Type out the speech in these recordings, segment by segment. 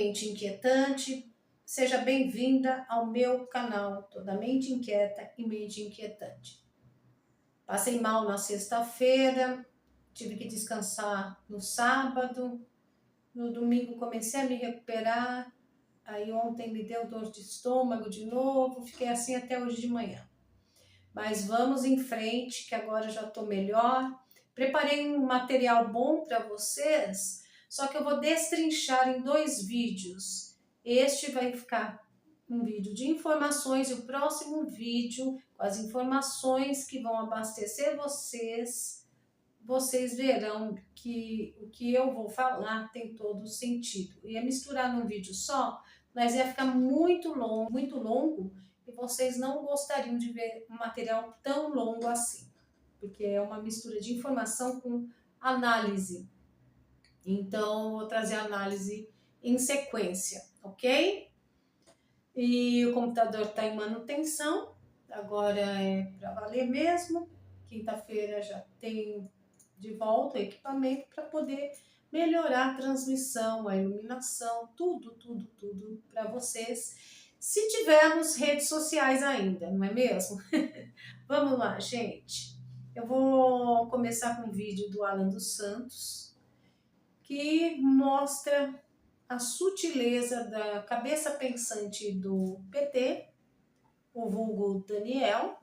Mente Inquietante. Seja bem-vinda ao meu canal Toda Mente Inquieta e Mente Inquietante. Passei mal na sexta-feira, tive que descansar no sábado, no domingo comecei a me recuperar, aí ontem me deu dor de estômago de novo, fiquei assim até hoje de manhã. Mas vamos em frente, que agora já estou melhor. Preparei um material bom para vocês, só que eu vou destrinchar em 2 vídeos. Este vai ficar um vídeo de informações e o próximo vídeo com as informações que vão abastecer vocês. Vocês verão que o que eu vou falar tem todo o sentido. Ia misturar num vídeo só, mas ia ficar muito longo e vocês não gostariam de ver um material tão longo assim, porque é uma mistura de informação com análise. Então, vou trazer a análise em sequência, ok? E o computador está em manutenção, agora é para valer mesmo. Quinta-feira já tem de volta o equipamento para poder melhorar a transmissão, a iluminação, tudo para vocês. Se tivermos redes sociais ainda, não é mesmo? Vamos lá, gente. Eu vou começar com um vídeo do Alan dos Santos, que mostra a sutileza da cabeça pensante do PT, o vulgo Daniel,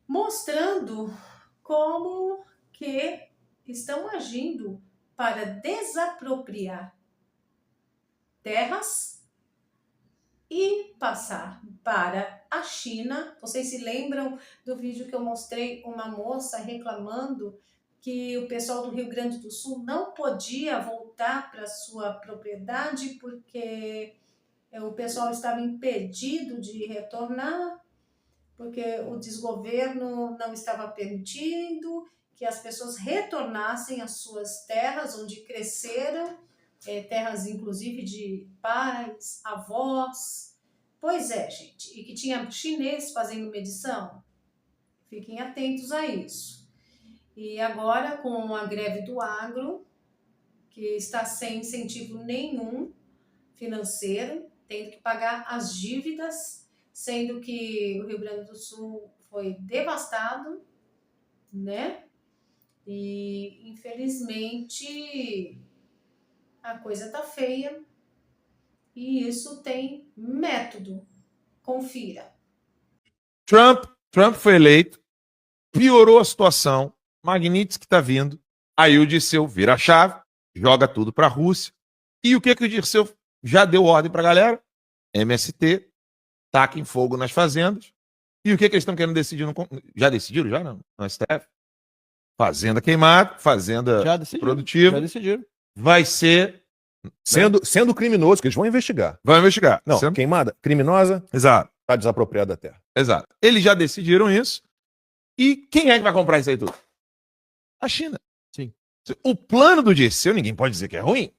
mostrando como que estão agindo para desapropriar terras e passar para a China. Vocês se lembram do vídeo que eu mostrei uma moça reclamando que o pessoal do Rio Grande do Sul não podia voltar para sua propriedade porque o pessoal estava impedido de retornar, porque o desgoverno não estava permitindo que as pessoas retornassem às suas terras onde cresceram, terras inclusive de pais, avós. Pois é, gente, e que tinha chinês fazendo medição. Fiquem atentos a isso. E agora, com a greve do agro, que está sem incentivo nenhum financeiro, tendo que pagar as dívidas, sendo que o Rio Grande do Sul foi devastado, né? E infelizmente a coisa tá feia e isso tem método. Confira. Trump foi eleito, piorou a situação, Magnitsky está vindo, aí o Dirceu vira a chave, joga tudo para a Rússia. E o que o Dirceu já deu ordem para a galera? MST, taquem fogo nas fazendas. E o que eles estão querendo decidir? Já decidiram? Já não? No STF? Fazenda queimada, fazenda produtiva. Já decidiram. Vai ser... Sendo criminoso, que eles vão investigar. Vão investigar. Não, queimada, criminosa, exato. Está desapropriada da terra. Exato. Eles já decidiram isso. E quem é que vai comprar isso aí tudo? A China. Sim. O plano do Dirceu, ninguém pode dizer que é ruim.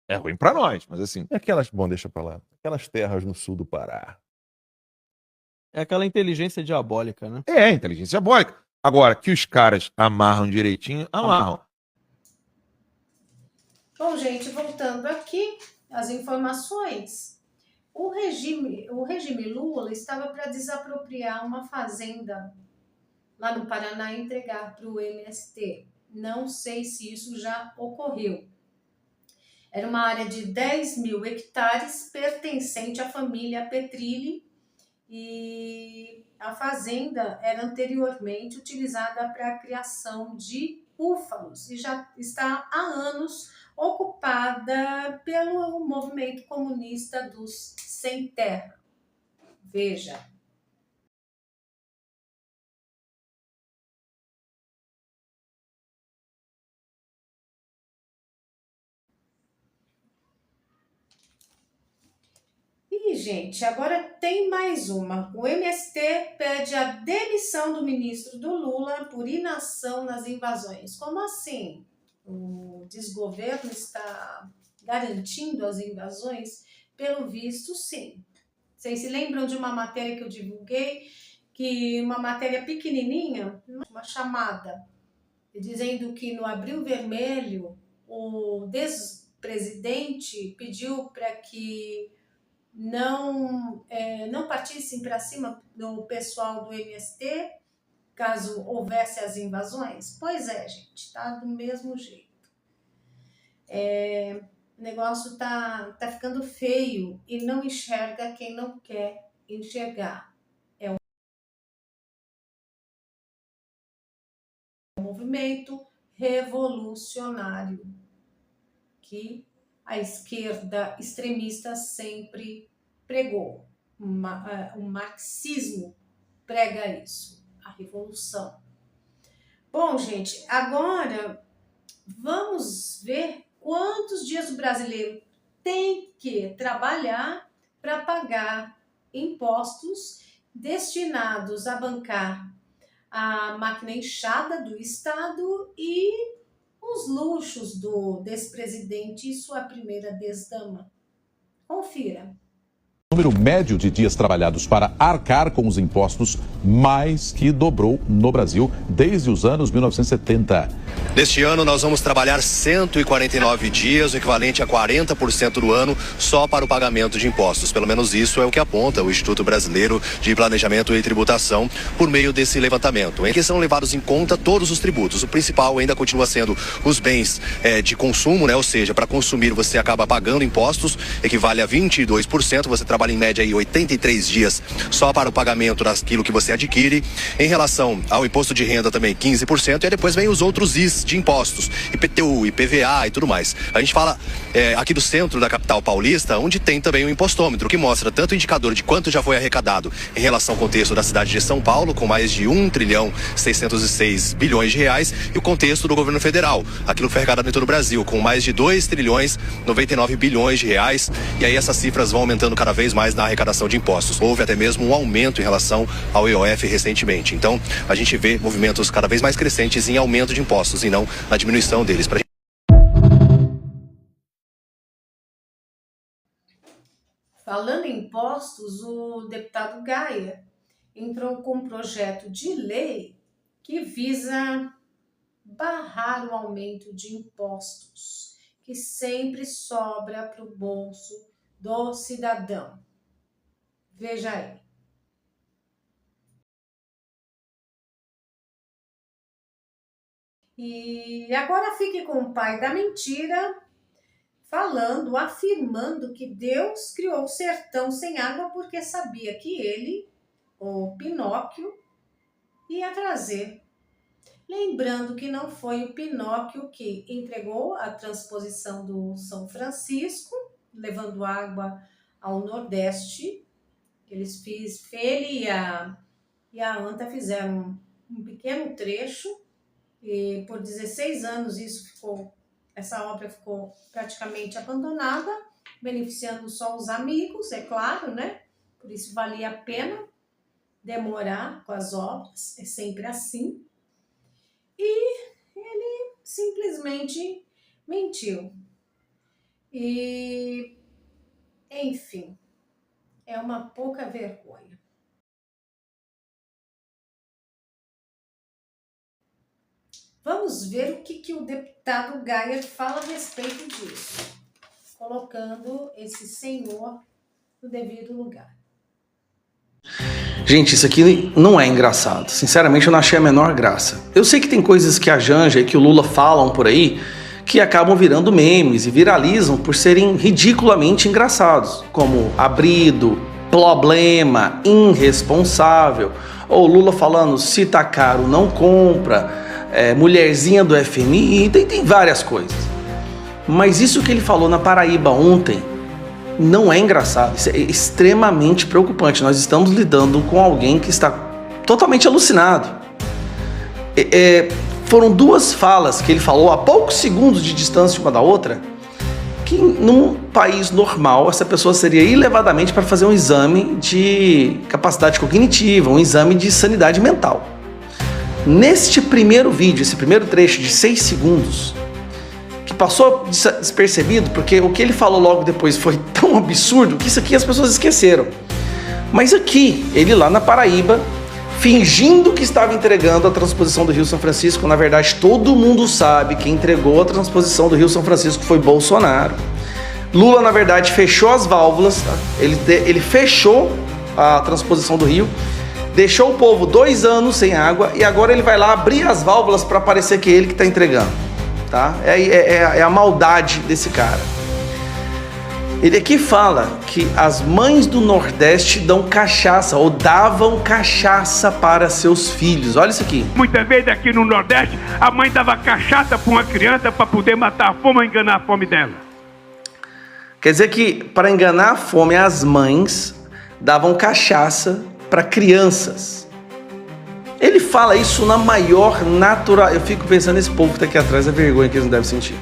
É ruim para nós, mas assim... Bom, deixa pra lá. Aquelas terras no sul do Pará. É aquela inteligência diabólica, né? É, inteligência diabólica. Agora, que os caras amarram direitinho, amarram. Bom, gente, voltando aqui, as informações. O regime Lula estava para desapropriar uma fazenda lá no Paraná e entregar para o MST. Não sei se isso já ocorreu. Era uma área de 10.000 hectares pertencente à família Petrilli e a fazenda era anteriormente utilizada para a criação de búfalos e já está há anos ocupada pelo movimento comunista dos sem terra. Veja. E, gente, agora tem mais uma. O MST pede a demissão do ministro do Lula por inação nas invasões. Como assim? O desgoverno está garantindo as invasões? Pelo visto, sim. Vocês se lembram de uma matéria que eu divulguei, que uma matéria pequenininha, uma chamada, dizendo que no Abril Vermelho, presidente pediu para que não partissem para cima do pessoal do MST, caso houvesse as invasões? Pois é, gente, tá do mesmo jeito. O negócio tá ficando feio e não enxerga quem não quer enxergar. É um movimento revolucionário que a esquerda extremista sempre pregou. O marxismo prega isso, a revolução. Bom, gente, agora vamos ver quantos dias o brasileiro tem que trabalhar para pagar impostos destinados a bancar a máquina inchada do Estado e os luxos desse presidente e sua primeira desdama. Confira. O número médio de dias trabalhados para arcar com os impostos mais que dobrou no Brasil desde os anos 1970. Neste ano, nós vamos trabalhar 149 dias, o equivalente a 40% do ano, só para o pagamento de impostos. Pelo menos isso é o que aponta o Instituto Brasileiro de Planejamento e Tributação por meio desse levantamento, em que são levados em conta todos os tributos. O principal ainda continua sendo os bens de consumo, né? Ou seja, para consumir você acaba pagando impostos, equivale a 22%, você trabalha em média aí 83 dias só para o pagamento daquilo que você adquire. Em relação ao imposto de renda também 15%, e aí depois vem os outros IS de impostos, IPTU, IPVA e tudo mais. A gente fala aqui do centro da capital paulista, onde tem também o impostômetro, que mostra tanto o indicador de quanto já foi arrecadado em relação ao contexto da cidade de São Paulo, com mais de 1.606 bilhões de reais, e o contexto do governo federal, aquilo que foi arrecadado em todo o Brasil, com mais de 2.099 bilhões de reais, e aí essas cifras vão aumentando cada vez mais na arrecadação de impostos. Houve até mesmo um aumento em relação ao IOF recentemente. Então, a gente vê movimentos cada vez mais crescentes em aumento de impostos e não na diminuição deles. Falando em impostos, o deputado Gaia entrou com um projeto de lei que visa barrar o aumento de impostos, que sempre sobra para o bolso do cidadão. Veja aí. E agora fique com o pai da mentira, afirmando que Deus criou o sertão sem água porque sabia que ele, o Pinóquio, ia trazer. Lembrando que não foi o Pinóquio que entregou a transposição do São Francisco, levando água ao Nordeste. Ele e a Anta fizeram um pequeno trecho e por 16 anos essa obra ficou praticamente abandonada, beneficiando só os amigos, é claro, né? Por isso valia a pena demorar com as obras, é sempre assim. E ele simplesmente mentiu. E, enfim, é uma pouca vergonha. Vamos ver o que o deputado Gaia fala a respeito disso, colocando esse senhor no devido lugar. Gente, isso aqui não é engraçado. Sinceramente, eu não achei a menor graça. Eu sei que tem coisas que a Janja e que o Lula falam por aí que acabam virando memes e viralizam por serem ridiculamente engraçados, como abrido, problema, irresponsável, ou Lula falando se tá caro não compra, mulherzinha do FMI, tem várias coisas. Mas isso que ele falou na Paraíba ontem não é engraçado, isso é extremamente preocupante. Nós estamos lidando com alguém que está totalmente alucinado. Foram duas falas que ele falou a poucos segundos de distância uma da outra, que num país normal essa pessoa seria elevadamente para fazer um exame de capacidade cognitiva, um exame de sanidade mental. Neste primeiro vídeo, esse primeiro trecho de 6 segundos, que passou despercebido, porque o que ele falou logo depois foi tão absurdo que isso aqui as pessoas esqueceram. Mas aqui, ele lá na Paraíba, fingindo que estava entregando a transposição do Rio-São Francisco. Na verdade, todo mundo sabe que entregou a transposição do Rio-São Francisco foi Bolsonaro. Lula, na verdade, fechou as válvulas, tá? Ele fechou a transposição do Rio, deixou o povo 2 anos sem água e agora ele vai lá abrir as válvulas para parecer que é ele que está entregando, tá? É a maldade desse cara. Ele aqui fala que as mães do Nordeste dão cachaça ou davam cachaça para seus filhos. Olha isso aqui. Muitas vezes aqui no Nordeste, a mãe dava cachaça para uma criança para poder matar a fome ou enganar a fome dela. Quer dizer que para enganar a fome, as mães davam cachaça para crianças. Ele fala isso na maior natural. Eu fico pensando nesse povo que está aqui atrás, a vergonha que eles não devem sentir.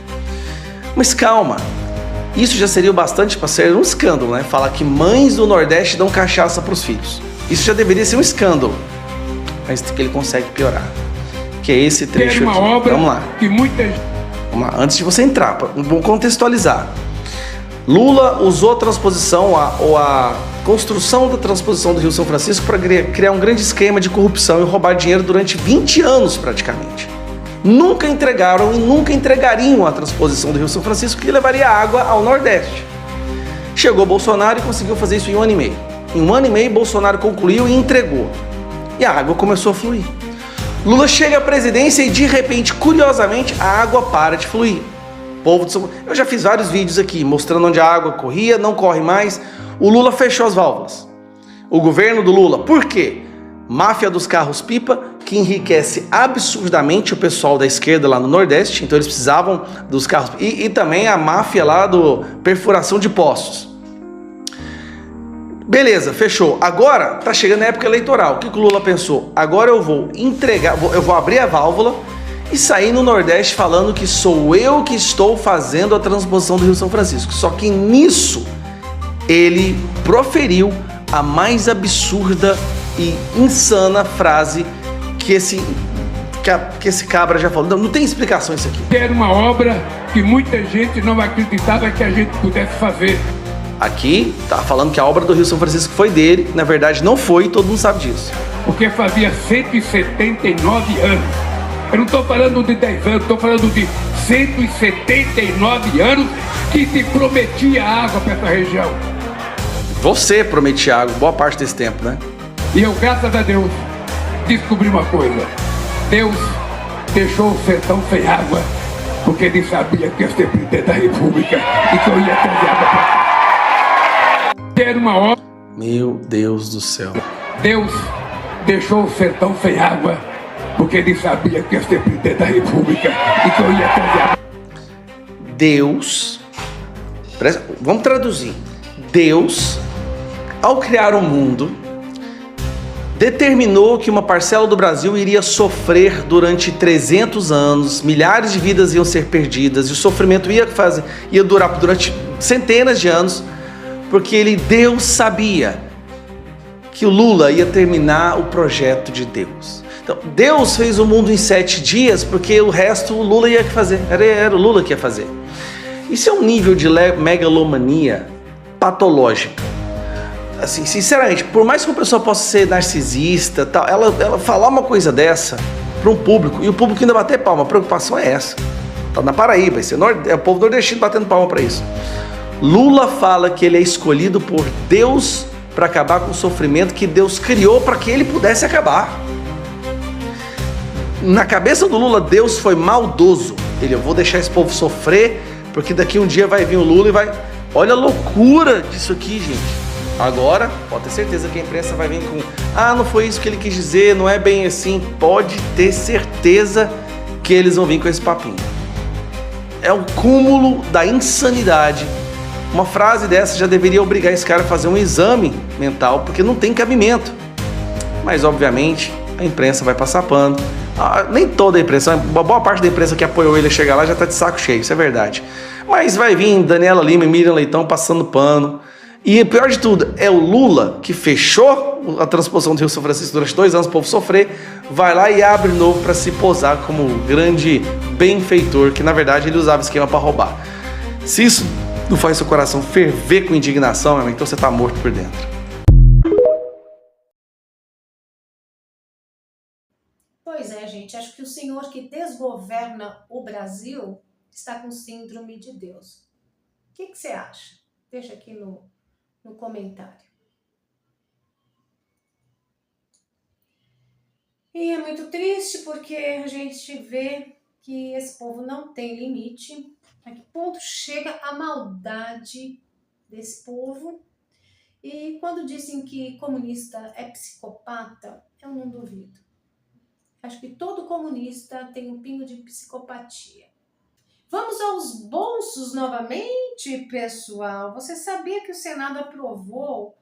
Mas calma. Isso já seria o bastante para ser um escândalo, né? Falar que mães do Nordeste dão cachaça para os filhos. Isso já deveria ser um escândalo. Mas que ele consegue piorar. Que é esse trecho aqui. Vamos lá. Vamos lá. Antes de você entrar, vamos contextualizar. Lula usou a transposição ou a construção da transposição do Rio-São Francisco para criar um grande esquema de corrupção e roubar dinheiro durante 20 anos praticamente. Nunca entregaram e nunca entregariam a transposição do Rio-São Francisco, que levaria água ao Nordeste. Chegou Bolsonaro e conseguiu fazer isso em 1 ano e meio. Em 1 ano e meio, Bolsonaro concluiu e entregou. E a água começou a fluir. Lula chega à presidência e, de repente, curiosamente, a água para de fluir. Povo de São Paulo. Eu já fiz vários vídeos aqui mostrando onde a água corria, não corre mais. O Lula fechou as válvulas. O governo do Lula. Por quê? Máfia dos carros-pipa, que enriquece absurdamente o pessoal da esquerda lá no Nordeste. Então eles precisavam dos carros. E também a máfia lá do perfuração de poços. Beleza, fechou. Agora tá chegando a época eleitoral. O que o Lula pensou? Agora eu vou entregar, eu vou abrir a válvula e sair no Nordeste falando que sou eu que estou fazendo a transposição do Rio-São Francisco. Só que nisso ele proferiu a mais absurda e insana frase que esse cabra já falou. Não tem explicação isso aqui. Era uma obra que muita gente não acreditava que a gente pudesse fazer. Aqui tá falando que a obra do Rio-São Francisco foi dele. Na verdade não foi, todo mundo sabe disso. Porque fazia 179 anos. Eu não estou falando de 10 anos, estou falando de 179 anos que se prometia água para essa região. Você prometia água boa parte desse tempo, né? E eu, graças a Deus, descobri uma coisa. Deus deixou o sertão sem água porque ele sabia que eu ia ser presidente da República e que eu ia trazer água para cá. Era uma obra. Meu Deus do céu. Deus deixou o sertão sem água porque ele sabia que eu ia ser presidente da República e que eu ia trazer água. Deus, vamos traduzir. Deus, ao criar o mundo, determinou que uma parcela do Brasil iria sofrer durante 300 anos, milhares de vidas iam ser perdidas e o sofrimento ia durar durante centenas de anos, porque Deus sabia que o Lula ia terminar o projeto de Deus. Então, Deus fez o mundo em 7 dias, porque o resto o Lula ia fazer, era o Lula que ia fazer. Isso é um nível de megalomania patológica. Assim, sinceramente, por mais que uma pessoa possa ser narcisista, tal, ela falar uma coisa dessa para um público, e o público ainda bater palma, a preocupação é essa. Tá na Paraíba, é o povo nordestino batendo palma para isso. Lula fala que ele é escolhido por Deus para acabar com o sofrimento que Deus criou para que ele pudesse acabar. Na cabeça do Lula, Deus foi maldoso. Eu vou deixar esse povo sofrer, porque daqui um dia vai vir o Lula e vai... Olha a loucura disso aqui, gente. Agora, pode ter certeza que a imprensa vai vir com não foi isso que ele quis dizer, não é bem assim. Pode ter certeza que eles vão vir com esse papinho. É o cúmulo da insanidade. Uma frase dessa já deveria obrigar esse cara a fazer um exame mental, porque não tem cabimento. Mas, obviamente, a imprensa vai passar pano. Nem toda a imprensa, uma boa parte da imprensa que apoiou ele a chegar lá já tá de saco cheio, isso é verdade. Mas vai vir Daniela Lima e Miriam Leitão passando pano. E pior de tudo, é o Lula que fechou a transposição do Rio-São Francisco durante 2 anos para o povo sofrer, vai lá e abre novo para se posar como grande benfeitor, que na verdade ele usava esquema para roubar. Se isso não faz seu coração ferver com indignação, então você tá morto por dentro. Pois é, gente, acho que o senhor que desgoverna o Brasil está com síndrome de Deus. O que você acha? Deixa aqui no comentário. E é muito triste porque a gente vê que esse povo não tem limite. A que ponto chega a maldade desse povo? E quando dizem que comunista é psicopata, eu não duvido. Acho que todo comunista tem um pingo de psicopatia. Vamos aos bolsos novamente, pessoal. Você sabia que o Senado aprovou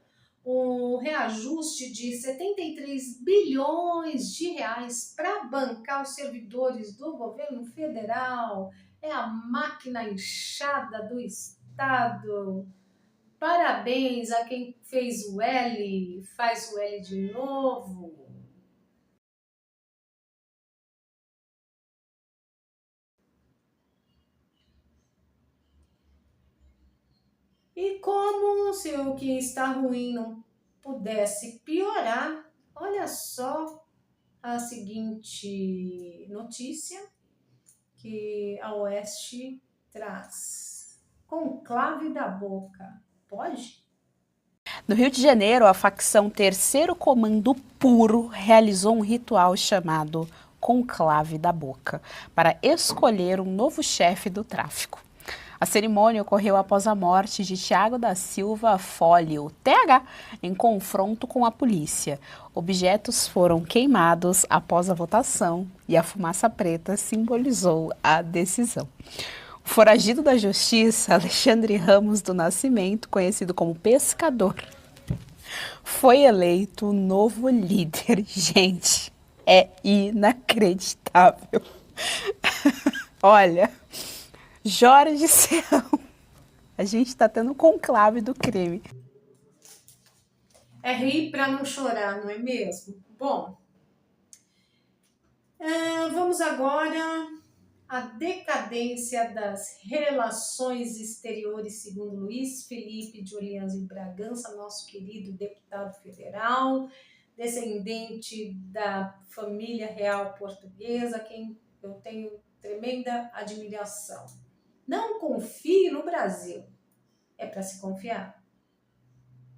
um reajuste de 73 bilhões de reais para bancar os servidores do governo federal? É a máquina inchada do Estado. Parabéns a quem fez o L, faz o L de novo. E como se o que está ruim não pudesse piorar, olha só a seguinte notícia que a Oeste traz. Conclave da Boca. Pode? No Rio de Janeiro, a facção Terceiro Comando Puro realizou um ritual chamado Conclave da Boca para escolher um novo chefe do tráfico. A cerimônia ocorreu após a morte de Thiago da Silva Fólio, TH, em confronto com a polícia. Objetos foram queimados após a votação e a fumaça preta simbolizou a decisão. O foragido da justiça, Alexandre Ramos do Nascimento, conhecido como Pescador, foi eleito o novo líder. Gente, é inacreditável. Olha, Jorge Serrão, a gente está tendo um conclave do crime. É rir para não chorar, não é mesmo? Bom, vamos agora à decadência das relações exteriores, segundo Luiz Felipe de Orleans e Bragança, nosso querido deputado federal, descendente da família real portuguesa, a quem eu tenho tremenda admiração. Não confie no Brasil. É para se confiar.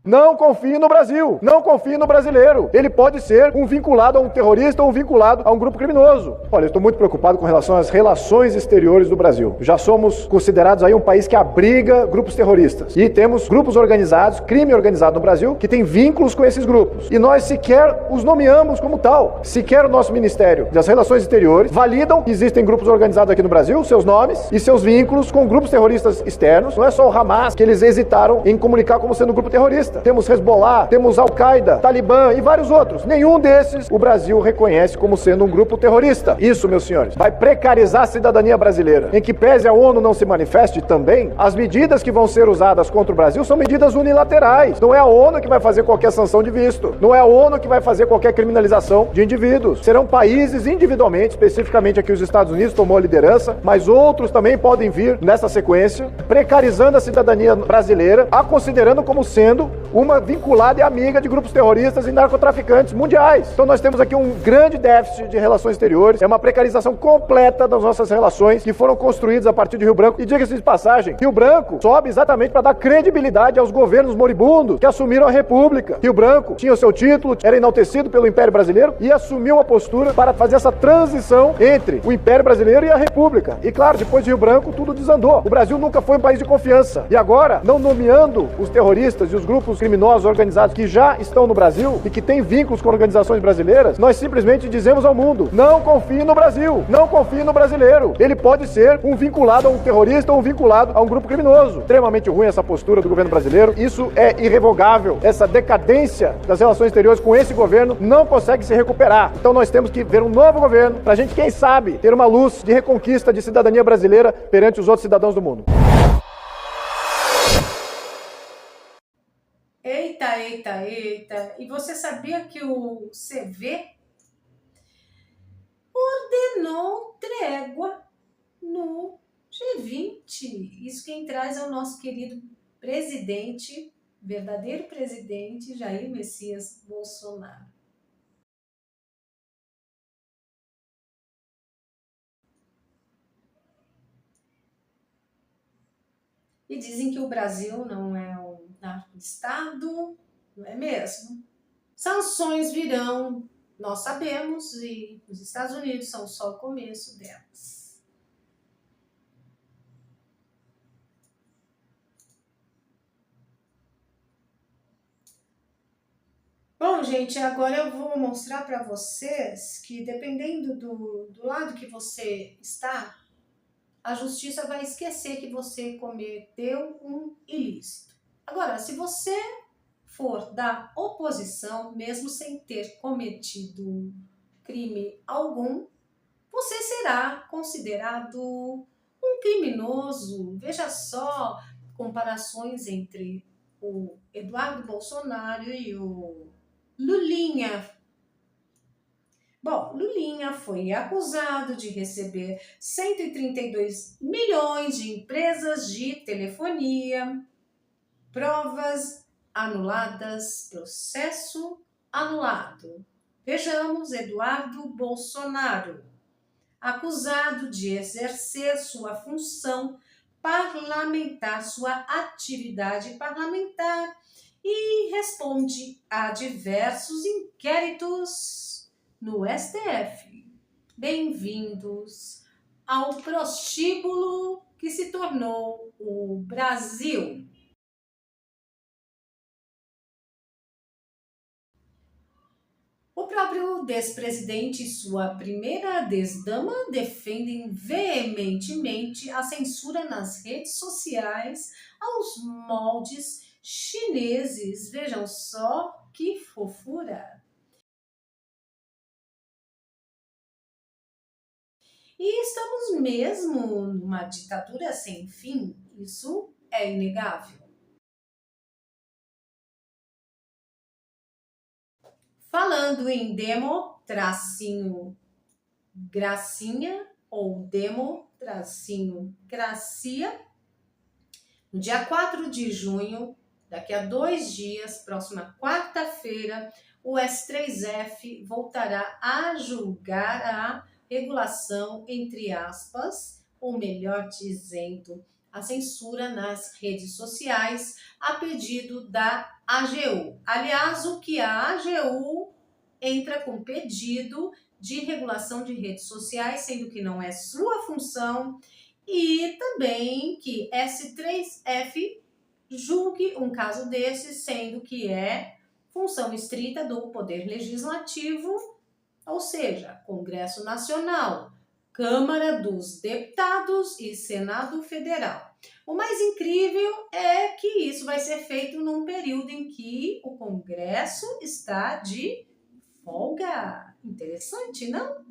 Não confie no Brasil, não confie no brasileiro. Ele pode ser um vinculado a um terrorista ou um vinculado a um grupo criminoso. Olha, eu estou muito preocupado com relação às relações exteriores do Brasil. Já somos considerados aí um país que abriga grupos terroristas. E temos grupos organizados, crime organizado no Brasil, que tem vínculos com esses grupos. E nós sequer os nomeamos como tal. Sequer o nosso Ministério das Relações Exteriores validam que existem grupos organizados aqui no Brasil, seus nomes e seus vínculos com grupos terroristas externos. Não é só o Hamas que eles hesitaram em comunicar como sendo um grupo terrorista. Temos Hezbollah, temos Al-Qaeda, Talibã e vários outros. Nenhum desses o Brasil reconhece como sendo um grupo terrorista. Isso, meus senhores, vai precarizar a cidadania brasileira. Em que pese a ONU não se manifeste também, as medidas que vão ser usadas contra o Brasil são medidas unilaterais. Não é a ONU que vai fazer qualquer sanção de visto. Não é a ONU que vai fazer qualquer criminalização de indivíduos. Serão países individualmente, especificamente aqui os Estados Unidos tomou a liderança, mas outros também podem vir nessa sequência, precarizando a cidadania brasileira, a considerando como sendo uma vinculada e amiga de grupos terroristas e narcotraficantes mundiais. Então nós temos aqui um grande déficit de relações exteriores, é uma precarização completa das nossas relações que foram construídas a partir de Rio Branco. E diga-se de passagem, Rio Branco sobe exatamente para dar credibilidade aos governos moribundos que assumiram a República. Rio Branco tinha o seu título, era enaltecido pelo Império Brasileiro e assumiu uma postura para fazer essa transição entre o Império Brasileiro e a República. E claro, depois de Rio Branco, tudo desandou. O Brasil nunca foi um país de confiança. E agora, não nomeando os terroristas e os grupos criminosos organizados que já estão no Brasil e que têm vínculos com organizações brasileiras, nós simplesmente dizemos ao mundo: não confie no Brasil, não confie no brasileiro. Ele pode ser um vinculado a um terrorista ou um vinculado a um grupo criminoso. Extremamente ruim essa postura do governo brasileiro. Isso é irrevogável. Essa decadência das relações exteriores com esse governo não consegue se recuperar. Então nós temos que ver um novo governo para a gente, quem sabe, ter uma luz de reconquista de cidadania brasileira perante os outros cidadãos do mundo. Eita, eita, eita. E você sabia que o CV ordenou trégua no G20? Isso quem traz é o nosso querido presidente, verdadeiro presidente, Jair Messias Bolsonaro. E dizem que o Brasil não é um narco-estado, não é mesmo? Sanções virão, nós sabemos, e os Estados Unidos são só o começo delas. Bom, gente, agora eu vou mostrar para vocês que dependendo do lado que você está, a justiça vai esquecer que você cometeu um ilícito. Agora, se você for da oposição, mesmo sem ter cometido crime algum, você será considerado um criminoso. Veja só comparações entre o Eduardo Bolsonaro e o Lulinha. Bom, Lulinha foi acusado de receber 132 milhões de empresas de telefonia, provas anuladas, processo anulado. Vejamos Eduardo Bolsonaro, acusado de exercer sua função parlamentar, sua atividade parlamentar, e responde a diversos inquéritos no STF. Bem-vindos ao prostíbulo que se tornou o Brasil. O próprio ex-presidente e sua primeira desdama defendem veementemente a censura nas redes sociais aos moldes chineses. Vejam só que fofura. E estamos mesmo numa ditadura sem fim, isso é inegável. Falando em demo-gracinha ou demo-gracia, no dia 4 de junho, daqui a 2 dias, próxima quarta-feira, o S3F voltará a julgar a regulação, entre aspas, ou melhor dizendo, a censura nas redes sociais a pedido da AGU. Aliás, o que a AGU entra com pedido de regulação de redes sociais, sendo que não é sua função, e também que S3F julgue um caso desse, sendo que é função estrita do Poder Legislativo, ou seja, Congresso Nacional, Câmara dos Deputados e Senado Federal. O mais incrível é que isso vai ser feito num período em que o Congresso está de folga. Interessante, não?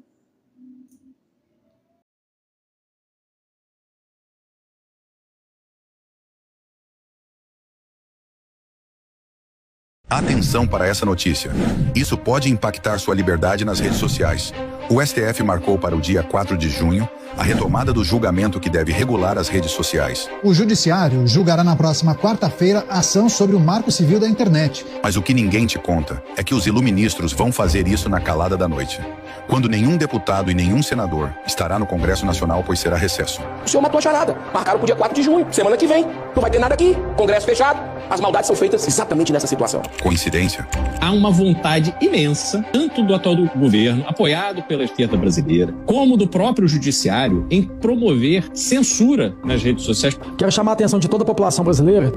Atenção para essa notícia. Isso pode impactar sua liberdade nas redes sociais. O STF marcou para o dia 4 de junho a retomada do julgamento que deve regular as redes sociais. O Judiciário julgará na próxima quarta-feira a ação sobre o Marco Civil da Internet. Mas o que ninguém te conta é que os iluministros vão fazer isso na calada da noite, quando nenhum deputado e nenhum senador estará no Congresso Nacional, pois será recesso. O senhor matou a charada. Marcaram para o dia 4 de junho, semana que vem. Não vai ter nada aqui. Congresso fechado. As maldades são feitas exatamente nessa situação. Coincidência? Há uma vontade imensa, tanto do atual governo, apoiado pela esquerda brasileira, como do próprio judiciário, em promover censura nas redes sociais. Quero chamar a atenção de toda a população brasileira,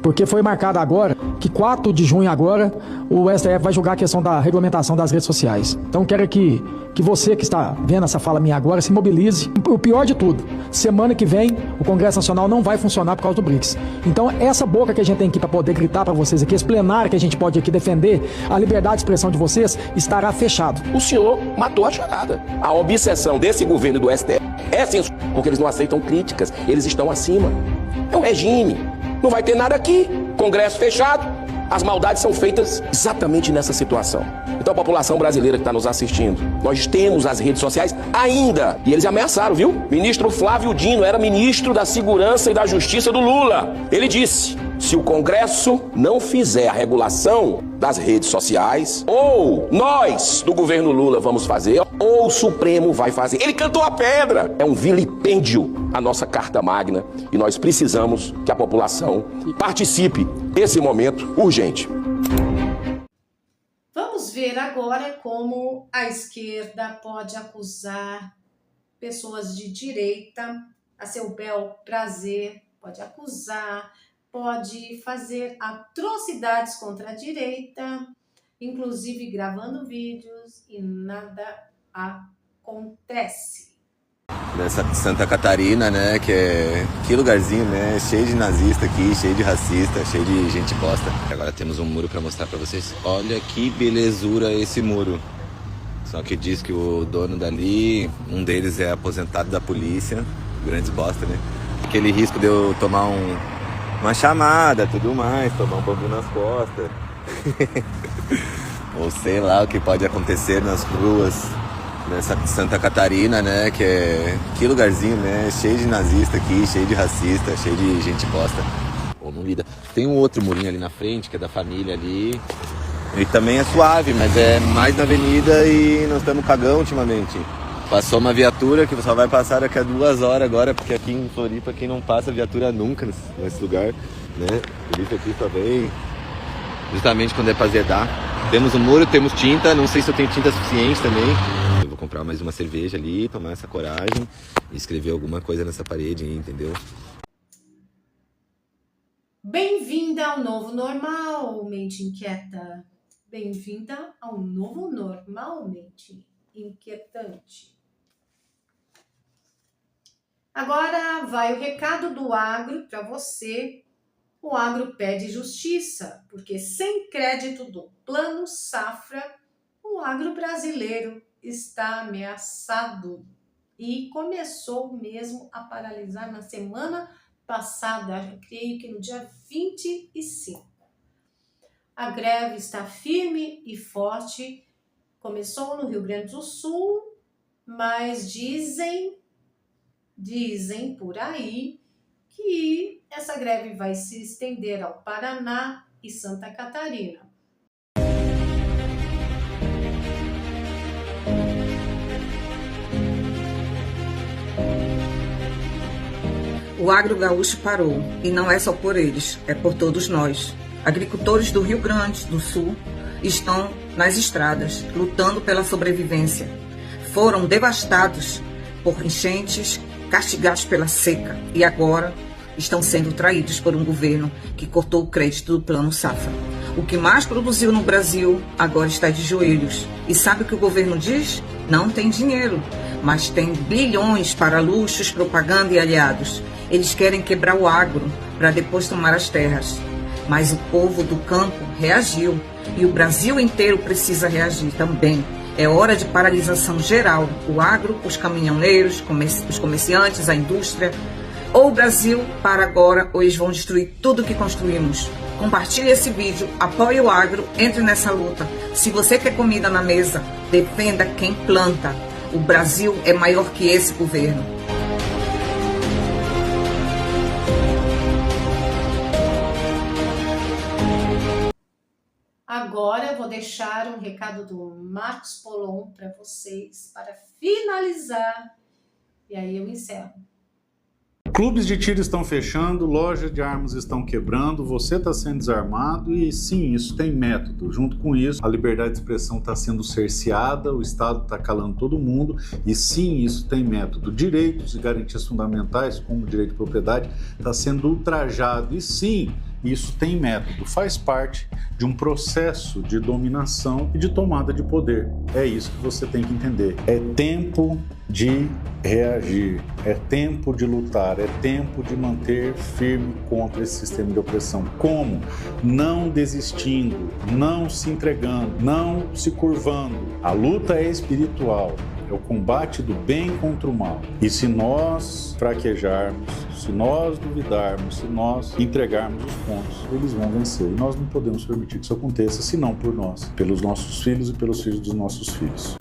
porque foi marcado agora que 4 de junho agora, o STF vai julgar a questão da regulamentação das redes sociais. Então quero que você que está vendo essa fala minha agora se mobilize. O pior de tudo, semana que vem o Congresso Nacional não vai funcionar por causa do BRICS. Então essa boca que a gente tem aqui para poder gritar para vocês aqui, esse plenário que a gente pode aqui defender a liberdade de expressão de vocês, estará fechado. O senhor matou a charada. A obsessão desse governo do STF é censura, porque eles não aceitam críticas, eles estão acima. É um regime. Não vai ter nada aqui. Congresso fechado. As maldades são feitas exatamente nessa situação. Então a população brasileira que está nos assistindo, nós temos as redes sociais ainda. E eles ameaçaram, viu? Ministro Flávio Dino era ministro da Segurança e da Justiça do Lula. Ele disse, se o Congresso não fizer a regulação, das redes sociais, ou nós, do governo Lula, vamos fazer, ou o Supremo vai fazer. Ele cantou a pedra. É um vilipêndio à nossa Carta Magna e nós precisamos que a população participe desse momento urgente. Vamos ver agora como a esquerda pode acusar pessoas de direita a seu bel prazer, pode acusar, pode fazer atrocidades contra a direita, inclusive gravando vídeos e nada acontece. Nessa Santa Catarina, né, que lugarzinho, né, cheio de nazista aqui, cheio de racista, cheio de gente bosta. Agora temos um muro pra mostrar pra vocês. Olha que belezura esse muro. Só que diz que o dono dali, um deles é aposentado da polícia, grandes bosta, né? Aquele risco de eu tomar uma chamada, tudo mais, tomar um bambu nas costas. Ou sei lá o que pode acontecer nas ruas nessa Santa Catarina, né, que lugarzinho, né, cheio de nazista aqui, cheio de racista, cheio de gente bosta. Ou não lida. Tem um outro murinho ali na frente, que é da família ali. E também é suave, mas é mais na avenida e nós estamos cagão ultimamente. Passou uma viatura que só vai passar daqui a 2 horas agora, porque aqui em Floripa quem não passa viatura nunca nesse lugar, né? Floripa aqui só vem justamente quando é pra azedar. Temos um muro, temos tinta, não sei se eu tenho tinta suficiente também. Eu vou comprar mais uma cerveja ali, tomar essa coragem e escrever alguma coisa nessa parede aí, entendeu? Bem-vinda ao novo normal, mente inquieta. Bem-vinda ao novo normalmente inquietante. Agora vai o recado do agro para você. O agro pede justiça, porque sem crédito do Plano Safra, o agro brasileiro está ameaçado e começou mesmo a paralisar na semana passada, creio que no dia 25. A greve está firme e forte, começou no Rio Grande do Sul, mas dizem por aí que essa greve vai se estender ao Paraná e Santa Catarina. O agro gaúcho parou, e não é só por eles, é por todos nós. Agricultores do Rio Grande do Sul estão nas estradas, lutando pela sobrevivência. Foram devastados por enchentes, castigados pela seca, e agora estão sendo traídos por um governo que cortou o crédito do Plano Safra. O que mais produziu no Brasil agora está de joelhos. E sabe o que o governo diz? Não tem dinheiro, mas tem bilhões para luxos, propaganda e aliados. Eles querem quebrar o agro para depois tomar as terras. Mas o povo do campo reagiu e o Brasil inteiro precisa reagir também. É hora de paralisação geral. O agro, os caminhoneiros, os comerciantes, a indústria. Ou o Brasil para agora ou eles vão destruir tudo que construímos. Compartilhe esse vídeo, apoie o agro, entre nessa luta. Se você quer comida na mesa, defenda quem planta. O Brasil é maior que esse governo. Agora eu vou deixar um recado do Marcos Polon para vocês, para finalizar, e aí eu encerro. Clubes de tiro estão fechando, lojas de armas estão quebrando, você está sendo desarmado e sim, isso tem método. Junto com isso, a liberdade de expressão está sendo cerceada, o Estado está calando todo mundo e sim, isso tem método. Direitos e garantias fundamentais, como o direito de propriedade, está sendo ultrajado e sim, isso tem método, faz parte de um processo de dominação e de tomada de poder. É isso que você tem que entender. É tempo de reagir, é tempo de lutar, é tempo de manter firme contra esse sistema de opressão. Como? Não desistindo, não se entregando, não se curvando. A luta é espiritual. É o combate do bem contra o mal. E se nós fraquejarmos, se nós duvidarmos, se nós entregarmos os pontos, eles vão vencer. E nós não podemos permitir que isso aconteça, senão por nós, pelos nossos filhos e pelos filhos dos nossos filhos.